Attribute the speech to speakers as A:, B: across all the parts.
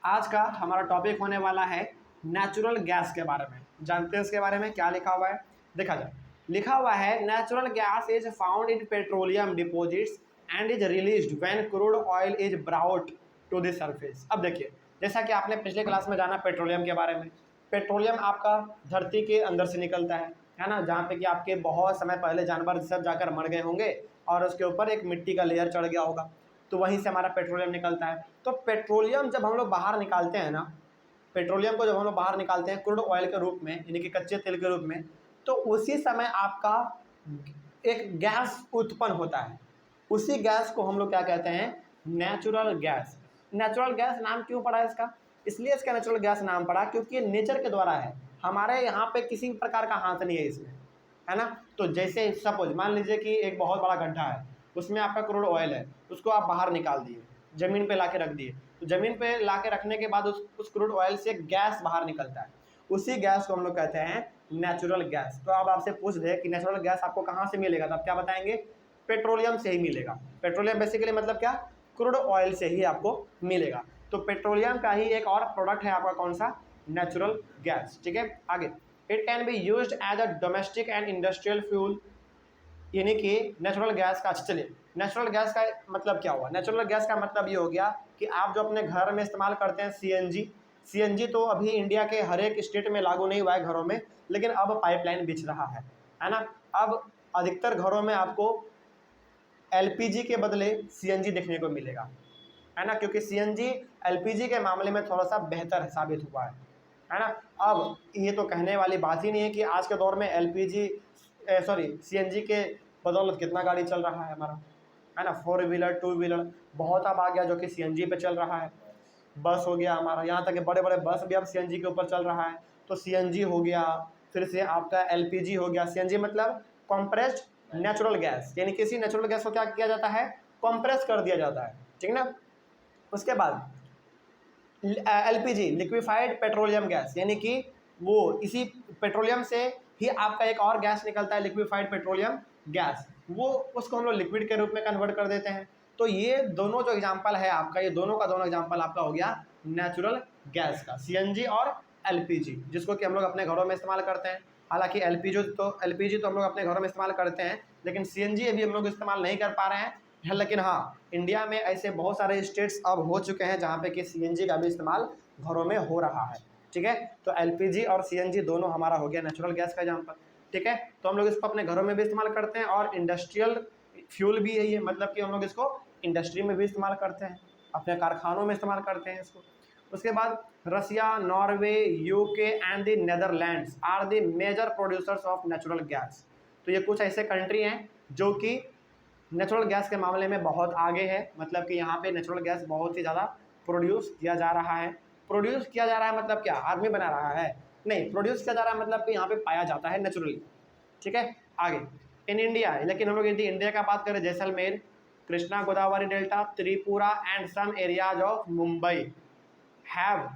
A: आज का हमारा टॉपिक होने वाला है नेचुरल गैस के बारे में। जानते हैं इसके बारे में क्या लिखा हुआ है? देखा जाए, लिखा हुआ है natural gas is found in petroleum deposits and is released when crude oil is brought to the surface. अब देखिए, जैसा कि आपने पिछले क्लास में जाना पेट्रोलियम के बारे में, पेट्रोलियम आपका धरती के अंदर से निकलता है ना, जहाँ पे कि आपके बहुत समय पहले जानवर सब जाकर मर गए होंगे और उसके ऊपर एक मिट्टी का लेयर चढ़ गया होगा, तो वहीं से हमारा पेट्रोलियम निकलता है। तो पेट्रोलियम जब हम लोग बाहर निकालते हैं ना, पेट्रोलियम को जब हम लोग बाहर निकालते हैं क्रूड ऑयल के रूप में, यानी कि कच्चे तेल के रूप में, तो उसी समय आपका एक गैस उत्पन्न होता है। उसी गैस को हम लोग क्या कहते हैं? Natural gas. नेचुरल गैस नाम क्यों पड़ा है इसका? इसलिए इसका नेचुरल गैस नाम पड़ा क्योंकि ये नेचर के द्वारा है, हमारे यहाँ पे किसी प्रकार का हाथ नहीं है इसमें, है ना। तो जैसे सपोज मान लीजिए कि एक बहुत बड़ा गड्ढा है, उसमें आपका क्रूड ऑयल है, उसको आप बाहर निकाल दिए, ज़मीन पे लाके रख दिए, तो ज़मीन पे लाके रखने के बाद उस क्रूड ऑयल से गैस बाहर निकलता है, उसी गैस को हम लोग कहते हैं नेचुरल गैस। तो अब आपसे पूछ दे कि नेचुरल गैस आपको कहाँ से मिलेगा, तो आप क्या बताएंगे? पेट्रोलियम से ही मिलेगा। पेट्रोलियम बेसिकली मतलब क्या? क्रूड ऑयल से ही आपको मिलेगा। तो पेट्रोलियम का ही एक और प्रोडक्ट है आपका, कौन सा? Natural gas. ठीक है, आगे, it can be used as a domestic and industrial fuel, यानी कि नेचुरल गैस का, चलिए नेचुरल गैस का मतलब क्या हुआ? नेचुरल गैस का मतलब ये हो गया कि आप जो अपने घर में इस्तेमाल करते हैं सीएनजी तो अभी इंडिया के हर एक स्टेट में लागू नहीं हुआ है घरों में, लेकिन अब पाइपलाइन बिछ रहा है ना। अब अधिकतर घरों में आपको एलपीजी के बदले सीएनजी देखने को मिलेगा, है ना, क्योंकि सीएनजी एलपीजी के मामले में थोड़ा सा बेहतर साबित हुआ है ना। अब ये तो कहने वाली बात ही नहीं है कि आज के दौर में सीएनजी के बदौलत कितना गाड़ी चल रहा है हमारा, है ना। 4 व्हीलर 2 व्हीलर बहुत अब आ गया जो कि सीएनजी पे चल रहा है। बस हो गया हमारा, यहाँ तक कि बड़े बड़े बस भी अब सीएनजी के ऊपर चल रहा है। तो सीएनजी हो गया, फिर से आपका एलपीजी हो गया। सीएनजी मतलब कॉम्प्रेस्ड नेचुरल गैस, यानी किसी नेचुरल गैस को क्या किया जाता है? कॉम्प्रेस कर दिया जाता है, ठीक ना। उसके बाद एलपीजी लिक्विफाइड पेट्रोलियम गैस, यानी कि वो इसी पेट्रोलियम से ही आपका एक और गैस निकलता है, लिक्विफाइड पेट्रोलियम गैस, वो उसको हम लोग लिक्विड के रूप में कन्वर्ट कर देते हैं। तो ये दोनों जो एग्जांपल है आपका, ये दोनों का दोनों एग्जांपल आपका हो गया नेचुरल गैस का, सीएनजी और एलपीजी, जिसको कि हम लोग अपने घरों में इस्तेमाल करते हैं। हालांकि एलपीजी तो हम लोग अपने घरों में इस्तेमाल करते हैं, लेकिन सीएनजी अभी हम लोग इस्तेमाल नहीं कर पा रहे हैं। लेकिन हाँ, इंडिया में ऐसे बहुत सारे स्टेट्स अब हो चुके हैं जहाँ पे कि सीएनजी का भी इस्तेमाल घरों में हो रहा है, ठीक है। तो एलपीजी और सीएनजी दोनों हमारा हो गया नेचुरल गैस का एग्जांपल, ठीक है। तो हम लोग इसको अपने घरों में भी इस्तेमाल करते हैं और इंडस्ट्रियल फ्यूल भी है ये, मतलब कि हम लोग इसको इंडस्ट्री में भी इस्तेमाल करते हैं, अपने कारखानों में इस्तेमाल करते हैं इसको। उसके बाद Russia, Norway, UK and the Netherlands are the major producers of natural gas. तो ये कुछ ऐसे कंट्री हैं जो कि नेचुरल गैस के मामले में बहुत आगे है, मतलब कि यहाँ पे नेचुरल गैस बहुत ही ज़्यादा प्रोड्यूस किया जा रहा है। प्रोड्यूस किया जा रहा है मतलब क्या? आदमी बना रहा है? नहीं, प्रोड्यूस किया जा रहा है मतलब कि यहाँ पे पाया जाता है नेचुरली, ठीक है। आगे, इन इंडिया, लेकिन हम लोग यदि इंडिया का बात करें, Jaisalmer, Krishna Godavari delta, Tripura and some areas of Mumbai have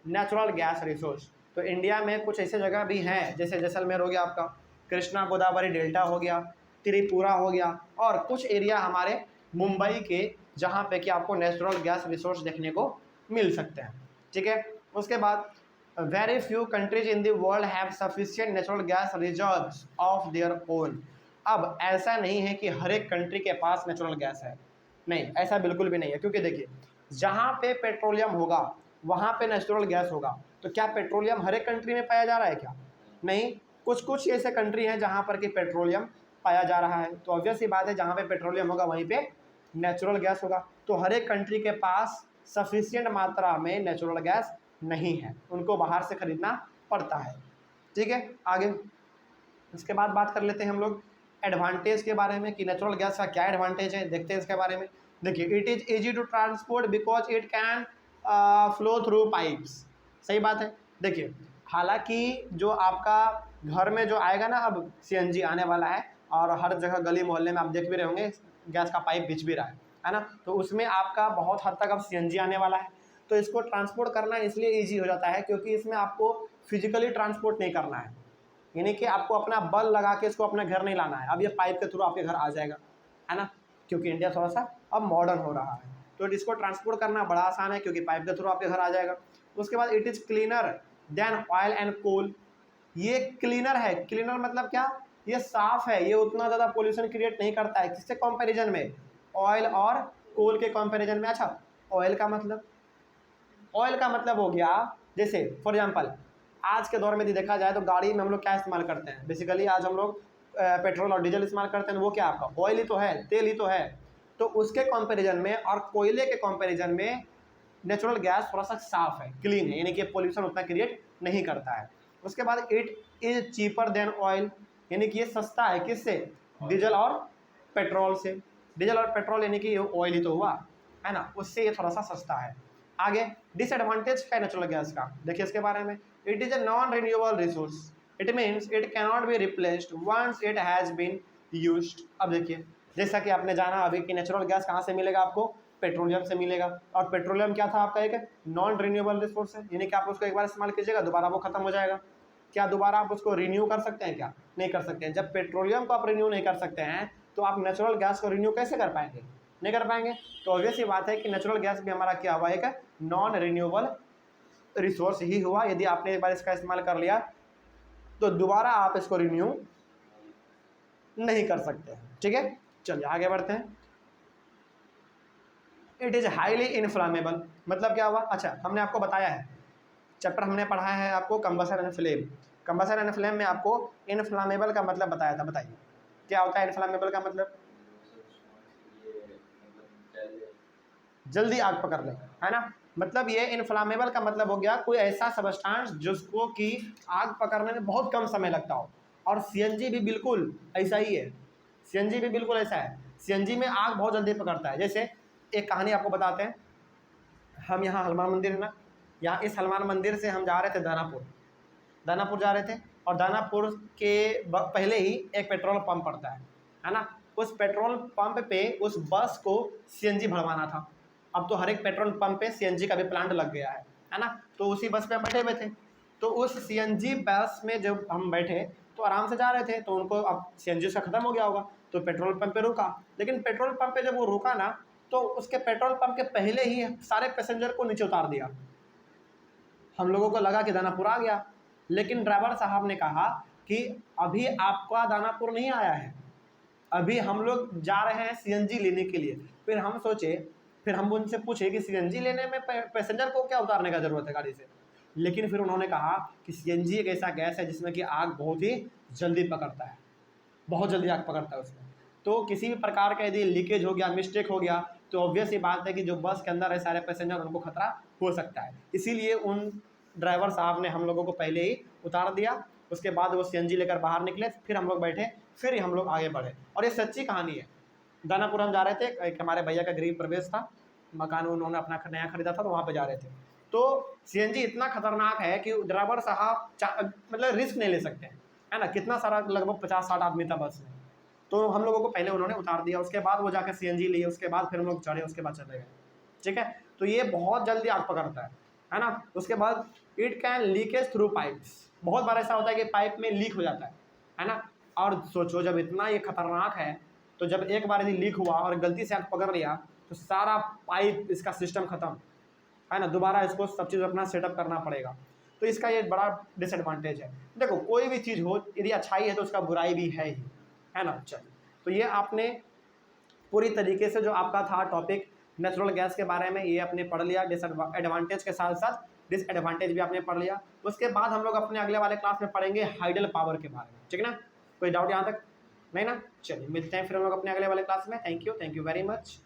A: natural gas resource. तो इंडिया में कुछ ऐसे जगह भी हैं, जैसे जैसलमेर हो गया आपका, कृष्णा गोदावरी डेल्टा हो गया, त्रिपुरा हो गया, और कुछ एरिया हमारे मुंबई के जहाँ पे कि आपको नेचुरल गैस रिसोर्स देखने को मिल सकते हैं, ठीक है। उसके बाद very few countries in the world have sufficient natural gas reserves of their own. अब ऐसा नहीं है कि हर एक कंट्री के पास नेचुरल गैस है, नहीं, ऐसा बिल्कुल भी नहीं है, क्योंकि देखिए, जहाँ पे पेट्रोलियम होगा वहाँ पे नेचुरल गैस होगा। तो क्या पेट्रोलियम हर एक कंट्री में पाया जा रहा है क्या? नहीं, कुछ कुछ ऐसे कंट्री हैं जहाँ पर कि पेट्रोलियम पाया जा रहा है। तो ऑब्वियस ही बात है, जहाँ पे पेट्रोलियम होगा वहीं पे नेचुरल गैस होगा। तो हर एक कंट्री के पास सफिशिएंट मात्रा में नेचुरल गैस नहीं है, उनको बाहर से खरीदना पड़ता है, ठीक है। आगे इसके बाद बात कर लेते हैं हम लोग एडवांटेज के बारे में कि नेचुरल गैस का क्या एडवांटेज है, देखते हैं इसके बारे में। देखिए, it is easy to transport because it can flow through pipes. सही बात है। देखिए, हालांकि जो आपका घर में जो आएगा ना, अब सीएनजी आने वाला है और हर जगह गली मोहल्ले में आप देख भी रहे होंगे गैस का पाइप बिछ भी रहा है ना। तो उसमें आपका बहुत हद तक अब सीएनजी आने वाला है, तो इसको ट्रांसपोर्ट करना इसलिए ईजी हो जाता है क्योंकि इसमें आपको फिजिकली ट्रांसपोर्ट नहीं करना है, यानी कि आपको अपना बल लगा के इसको अपने घर नहीं लाना है। अब ये पाइप के थ्रू आपके घर आ जाएगा, है ना, क्योंकि इंडिया थोड़ा सा अब मॉडर्न हो रहा है। तो इसको ट्रांसपोर्ट करना बड़ा आसान है क्योंकि पाइप के थ्रू आपके घर आ जाएगा। उसके बाद it is cleaner than oil and coal, ये क्लीनर है। क्लीनर मतलब क्या, ये साफ है, ये उतना ज़्यादा पोल्यूशन क्रिएट नहीं करता है। किससे कंपैरिजन में, ऑयल और कोल के कंपैरिजन में। अच्छा, ऑयल का मतलब हो गया, जैसे फॉर एग्जांपल आज के दौर में यदि देखा जाए तो गाड़ी में हम लोग क्या इस्तेमाल करते हैं, बेसिकली आज हम लोग पेट्रोल और डीजल इस्तेमाल करते हैं। वो क्या आपका ऑयल ही तो है, तेल ही तो है। तो उसके कंपैरिजन में और कोयले के कंपैरिजन में नेचुरल गैस थोड़ा सा साफ है, क्लीन है, यानी कि पोल्यूशन उतना क्रिएट नहीं करता है। उसके बाद it is cheaper than oil, यानी कि ये सस्ता है किससे, डीजल और पेट्रोल से। डीजल और पेट्रोल यानी कि ऑयल ही तो हुआ है ना, उससे ये थोड़ा सा सस्ता है। आगे डिसएडवांटेज है नेचुरल गैस का, देखिए इसके बारे में। It is a non renewable resource, it means it cannot be replaced once it has been used. अब देखिए जैसा कि आपने जाना अभी कि नेचुरल गैस कहाँ से मिलेगा आपको, पेट्रोलियम से मिलेगा। और पेट्रोलियम क्या था आपका, एक नॉन रिन्यूएबल रिसोर्स है, यानी कि आप उसको एक बार इस्तेमाल कीजिएगा दोबारा वो खत्म हो जाएगा। क्या दोबारा आप उसको रिन्यू कर सकते हैं, क्या नहीं कर सकते हैं। जब पेट्रोलियम को आप रिन्यू नहीं कर सकते हैं तो आप नेचुरल गैस को रिन्यू कैसे कर पाएंगे, नहीं कर पाएंगे। तो ऑब्वियस ये बात है कि नेचुरल गैस भी हमारा क्या हुआ, एक नॉन रिन्यूएबल रिसोर्स ही हुआ। यदि आपने एक बार इसका इस्तेमाल कर लिया तो दोबारा आप इसको रिन्यू नहीं कर सकते हैं, ठीक है। चलिए आगे बढ़ते हैं। इट इज़ हाईली इनफ्लामेबल, मतलब क्या हुआ, अच्छा हमने आपको बताया है, चैप्टर हमने पढ़ा है आपको combustion and flame. Combustion and flame में आपको इनफ्लामेबल का मतलब बताया था, बताइए क्या होता है इनफ्लामेबल का मतलब, जल्दी आग पकड़ ले, है ना। मतलब ये इनफ्लामेबल का मतलब हो गया कोई ऐसा सबस्टांस जिसको कि आग पकड़ने में बहुत कम समय लगता हो। और सीएनजी भी बिल्कुल ऐसा ही है, सीएनजी भी बिल्कुल ऐसा है। सीएनजी में आग बहुत जल्दी पकड़ता है। जैसे एक कहानी आपको बताते हैं, हम यहाँ हनुमान मंदिर है ना, यहाँ इस हनुमान मंदिर से हम जा रहे थे दानापुर जा रहे थे। और दानापुर के पहले ही एक पेट्रोल पंप पड़ता है ना। उस पेट्रोल पंप पे उस बस को सीएनजी भरवाना था। अब तो हर एक पेट्रोल पंप पे सीएनजी का भी प्लांट लग गया है ना। तो उसी बस पे हम बैठे हुए थे, तो उस सीएनजी बस में जब हम बैठे तो आराम से जा रहे थे, तो उनको अब सीएनजी उसका ख़त्म हो गया होगा तो पेट्रोल पंप पे रुका। लेकिन पेट्रोल पंप पे जब वो रुका ना तो उसके पेट्रोल पंप के पहले ही सारे पैसेंजर को नीचे उतार दिया। हम लोगों को लगा कि दानापुर आ गया, लेकिन ड्राइवर साहब ने कहा कि अभी आपका दानापुर नहीं आया है, अभी हम लोग जा रहे हैं सीएनजी लेने के लिए। फिर हम सोचे, फिर हम उनसे पूछे कि सीएनजी लेने में पैसेंजर को क्या उतारने का ज़रूरत है गाड़ी से। लेकिन फिर उन्होंने कहा कि सीएनजी एक ऐसा गैस है जिसमें कि आग बहुत ही जल्दी पकड़ता है, बहुत जल्दी आग पकड़ता है उसमें। तो किसी भी प्रकार का यदि लीकेज हो गया, मिस्टेक हो गया, तो ऑब्वियस ही बात है कि जो बस के अंदर है सारे पैसेंजर, उनको खतरा हो सकता है। इसीलिए उन ड्राइवर साहब ने हम लोगों को पहले ही उतार दिया। उसके बाद वो सीएनजी लेकर बाहर निकले, फिर हम लोग बैठे, फिर हम लोग आगे बढ़े। और ये सच्ची कहानी है। दानापुर हम जा रहे थे, एक हमारे भैया का गृह प्रवेश था, मकान उन्होंने अपना नया खरीदा था, तो वहाँ पे जा रहे थे। तो सीएनजी इतना खतरनाक है कि ड्राइवर साहब मतलब रिस्क नहीं ले सकते हैं, है ना। कितना सारा लगभग 50-60 आदमी था बस में, तो हम लोगों को पहले उन्होंने उतार दिया। उसके बाद वो जाकर सीएनजी लिए, उसके बाद फिर हम लोग चढ़े, उसके बाद चले गए, ठीक है। तो ये बहुत जल्दी आग पकड़ता है ना। उसके बाद it can leakage through pipes, बहुत बार ऐसा होता है कि पाइप में लीक हो जाता है ना। और सोचो जब इतना ये खतरनाक है, तो जब एक बार यदि लीक हुआ और गलती से आग पकड़ लिया तो सारा पाइप इसका सिस्टम ख़त्म, है ना। दोबारा इसको सब चीज़ अपना सेटअप करना पड़ेगा। तो इसका ये बड़ा डिसएडवांटेज है। देखो कोई भी चीज़ हो, यदि अच्छाई है तो उसका बुराई भी है ही, है ना। चलिए, तो ये आपने पूरी तरीके से जो आपका था टॉपिक नेचुरल गैस के बारे में, ये आपने पढ़ लिया। डिसएडवांटेज के साथ साथ डिसएडवांटेज भी आपने पढ़ लिया। उसके बाद हम लोग अपने अगले वाले क्लास में पढ़ेंगे हाइडल पावर के बारे में, ठीक है ना। कोई डाउट यहाँ तक नहीं ना। चलिए मिलते हैं फिर हम लोग अपने अगले वाले क्लास में। Thank you very much.